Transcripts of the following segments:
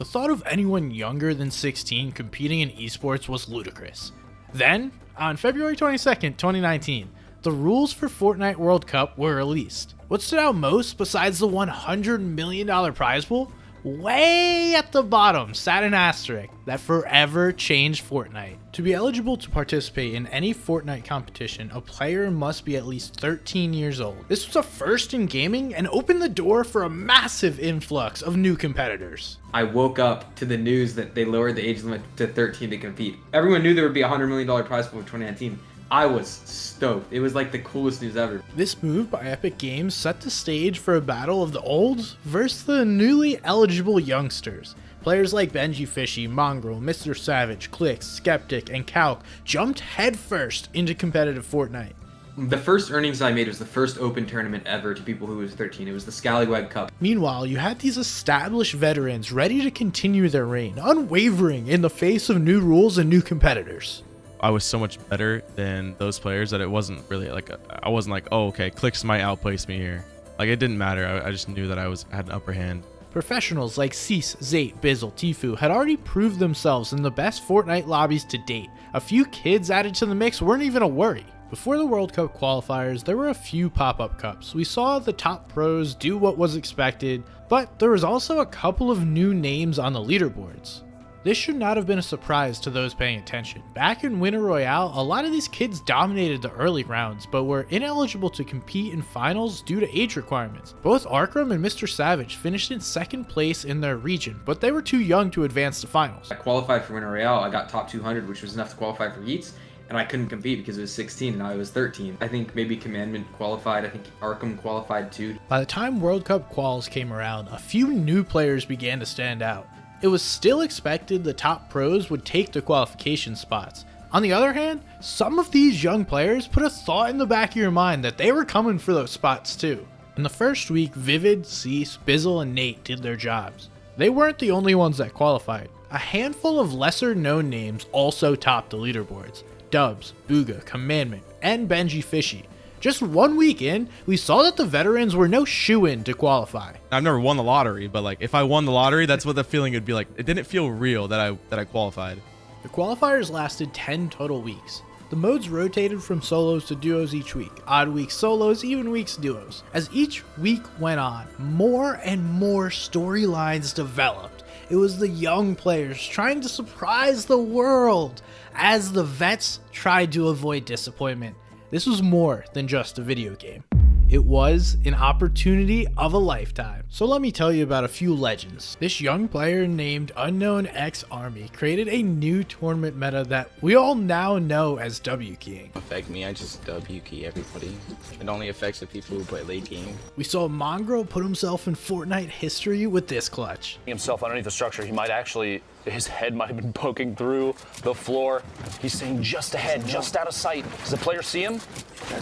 The thought of anyone younger than 16 competing in esports was ludicrous. Then, on February 22nd, 2019, the rules for Fortnite World Cup were released. What stood out most, besides the $100 million prize pool? Way at the bottom sat an asterisk that forever changed Fortnite. To be eligible to participate in any Fortnite competition, a player must be at least 13 years old. This was a first in gaming and opened the door for a massive influx of new competitors. I woke up to the news that they lowered the age limit to 13 to compete. Everyone knew there would be a $100 million prize pool for 2019. I was stoked. It was like the coolest news ever. This move by Epic Games set the stage for a battle of the old versus the newly eligible youngsters. Players like Benji Fishy, Mongraal, Mr. Savage, Clix, Skeptic, and Calc jumped headfirst into competitive Fortnite. The first earnings I made was the first open tournament ever to people who was 13. It was the Scallywag Cup. Meanwhile, you had these established veterans ready to continue their reign, unwavering in the face of new rules and new competitors. I was so much better than those players that it wasn't really like I wasn't like, oh, okay, Clix might outplace me here. Like, it didn't matter. I just knew that I had an upper hand. Professionals like Cease, Zate, Bizzle, Tfue had already proved themselves in the best Fortnite lobbies to date. A few kids added to the mix weren't even a worry. Before the World Cup qualifiers, there were a few pop-up cups. We saw the top pros do what was expected, but there was also a couple of new names on the leaderboards. This should not have been a surprise to those paying attention. Back in Winter Royale, a lot of these kids dominated the early rounds, but were ineligible to compete in finals due to age requirements. Both Arkham and Mr. Savage finished in second place in their region, but they were too young to advance to finals. I qualified for Winter Royale. I got top 200, which was enough to qualify for Yeats, and I couldn't compete because it was 16 and I was 13. I think maybe Commandment qualified. I think Arkham qualified too. By the time World Cup quals came around, a few new players began to stand out. It was still expected the top pros would take the qualification spots. On the other hand, some of these young players put a thought in the back of your mind that they were coming for those spots too. In the first week, Vivid, Cease, Bizzle, and Nate did their jobs. They weren't the only ones that qualified. A handful of lesser known names also topped the leaderboards. Dubs, Booga, Commandment, and Benji Fishy. Just 1 week in, we saw that the veterans were no shoo-in to qualify. I've never won the lottery, but like if I won the lottery, that's what the feeling would be like. It didn't feel real that I qualified. The qualifiers lasted 10 total weeks. The modes rotated from solos to duos each week, odd weeks solos, even weeks duos. As each week went on, more and more storylines developed. It was the young players trying to surprise the world, as the vets tried to avoid disappointment. This was more than just a video game. It was an opportunity of a lifetime. So let me tell you about a few legends. This young player named Unknown X Army created a new tournament meta that we all now know as W Keying. Affect me, I just W key everybody. It only affects the people who play late game. We saw Mongraal put himself in Fortnite history with this clutch. Himself underneath the structure, he might actually, his head might have been poking through the floor. He's staying just ahead, just out of sight. Does the player see him?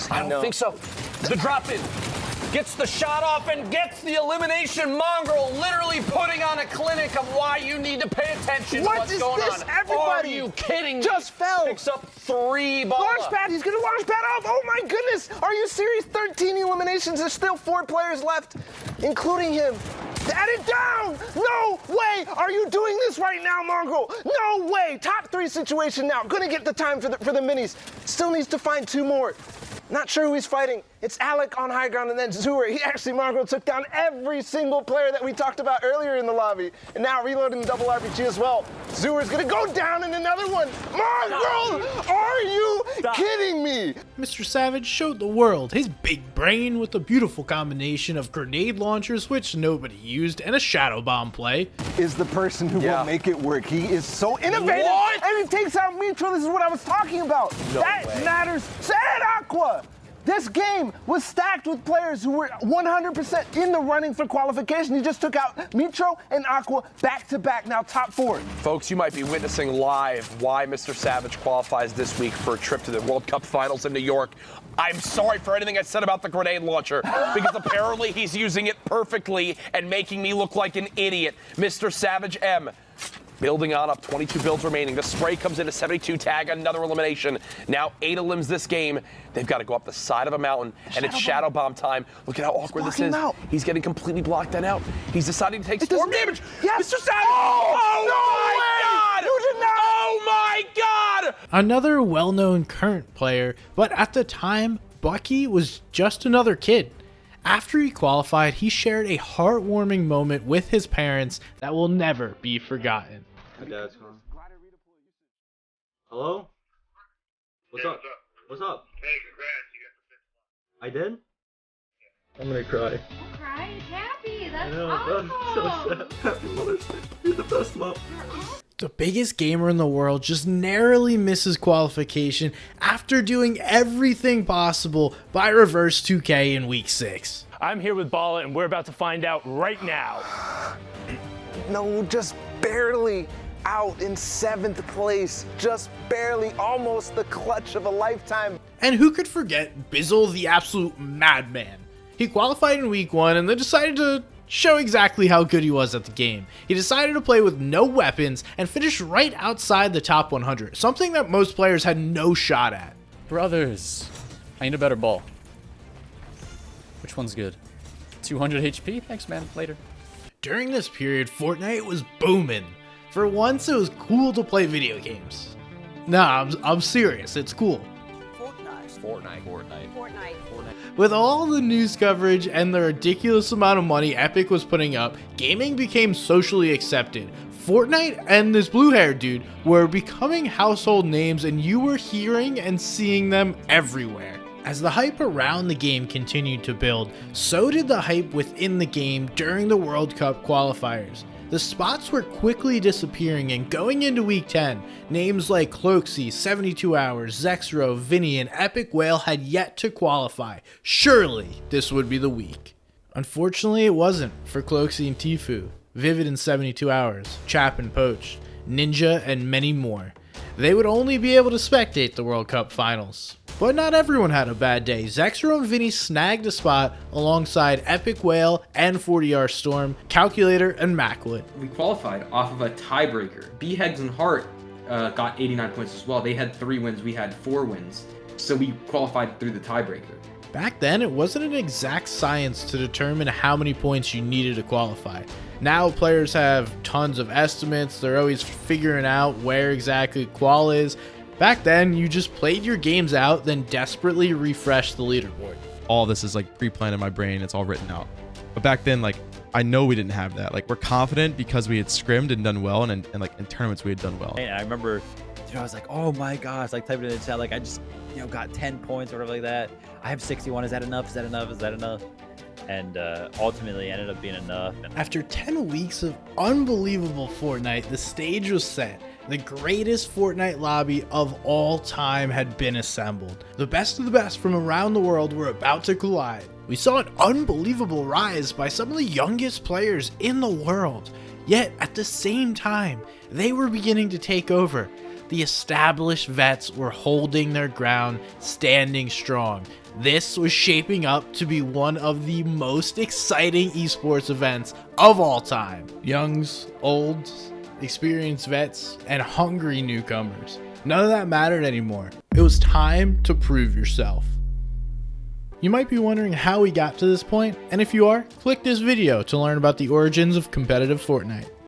I don't think so. The drop in. Gets the shot off and gets the elimination. Mongraal literally putting on a clinic of why you need to pay attention to what's going on. Everybody? Are you kidding me? Just fell. Picks up 3 balls. Launch pad, he's gonna launch pad off. Oh my goodness. Are you serious? 13 eliminations. There's still 4 players left, including him. Add it down! No way are you doing this right now, Mongraal! No way! Top 3 situation now. Gonna get the time for the minis. Still needs to find 2 more. Not sure who he's fighting. It's Alec on high ground and then Zur. Mongraal took down every single player that we talked about earlier in the lobby. And now reloading the double RPG as well. Zur's gonna go down in another one. Mongraal, are you kidding me? Mr. Savage showed the world his big brain with a beautiful combination of grenade launchers, which nobody used, and a shadow bomb play. Is the person who will make it work. He is so innovative. And he takes out Mitro. This is what I was talking about. That matters. Say it, Aqua. This game was stacked with players who were 100% in the running for qualification. He just took out Mitro and Aqua back to back, now top 4. Folks, you might be witnessing live why Mr. Savage qualifies this week for a trip to the World Cup Finals in New York. I'm sorry for anything I said about the grenade launcher, because apparently he's using it perfectly and making me look like an idiot. Mr. Savage M. Building on up, 22 builds remaining. The spray comes in a 72 tag, another elimination. Now 8 elims this game. They've got to go up the side of a mountain, and it's Shadow Bomb time. Look at how awkward this is. He's getting completely blocked then out. He's deciding to take storm damage. Yes. Mr. Savage! another well-known current player, but at the time, Bucky was just another kid. After he qualified, he shared a heartwarming moment with his parents that will never be forgotten. My dad's calling. Hello? What's up? What's up? Hey, congrats, you got the 5th spot. I did? I'm gonna cry. Don't cry, he's happy. That's I know, awesome. I'm so sad. Happy Mother's Day. You're the best mom. The biggest gamer in the world just narrowly misses qualification after doing everything possible by Reverse 2K in Week 6. I'm here with Bala, and we're about to find out right now. No, just barely out in 7th place. Just barely, almost the clutch of a lifetime. And who could forget Bizzle the absolute madman? He qualified in Week 1 and then decided to show exactly how good he was at the game. He decided to play with no weapons and finished right outside the top 100, something that most players had no shot at. Brothers, I need a better ball. Which one's good? 200 HP? Thanks, man. Later. During this period, Fortnite was booming. For once, it was cool to play video games. Nah, I'm serious. It's cool. Fortnite. With all the news coverage and the ridiculous amount of money Epic was putting up, gaming became socially accepted. Fortnite and this blue-haired dude were becoming household names, and you were hearing and seeing them everywhere. As the hype around the game continued to build, so did the hype within the game during the World Cup qualifiers. The spots were quickly disappearing, and going into Week 10, names like Cloakzy, 72 Hours, Zexro, Vinny, and Epic Whale had yet to qualify. Surely this would be the week. Unfortunately, it wasn't for Cloakzy and Tfue, Vivid in 72 Hours, Chap and Poached, Ninja, and many more. They would only be able to spectate the World Cup finals. But not everyone had a bad day. Zexro and Vinny snagged a spot alongside Epic Whale and 40R Storm, Calculator, and Macwood. We qualified off of a tiebreaker. B-Hegs and Hart got 89 points as well. They had 3 wins, we had 4 wins. So we qualified through the tiebreaker. Back then, it wasn't an exact science to determine how many points you needed to qualify. Now players have tons of estimates, they're always figuring out where exactly qual is. Back then, you just played your games out, then desperately refreshed the leaderboard. All this is like pre-planned in my brain. It's all written out. But back then, like, I know we didn't have that. Like, we're confident because we had scrimmed and done well, and like in tournaments we had done well. And I remember, I was like, oh my gosh, like typing in the chat, like I just, got 10 points or whatever like that. I have 61. Is that enough? Is that enough? Is that enough? And ultimately ended up being enough. And after 10 weeks of unbelievable Fortnite, the stage was set. The greatest Fortnite lobby of all time had been assembled. The best of the best from around the world were about to collide. We saw an unbelievable rise by some of the youngest players in the world. Yet at the same time, they were beginning to take over. The established vets were holding their ground, standing strong. This was shaping up to be one of the most exciting esports events of all time. Youngs, olds, experienced vets, and hungry newcomers. None of that mattered anymore. It was time to prove yourself. You might be wondering how we got to this point, and if you are, click this video to learn about the origins of competitive Fortnite.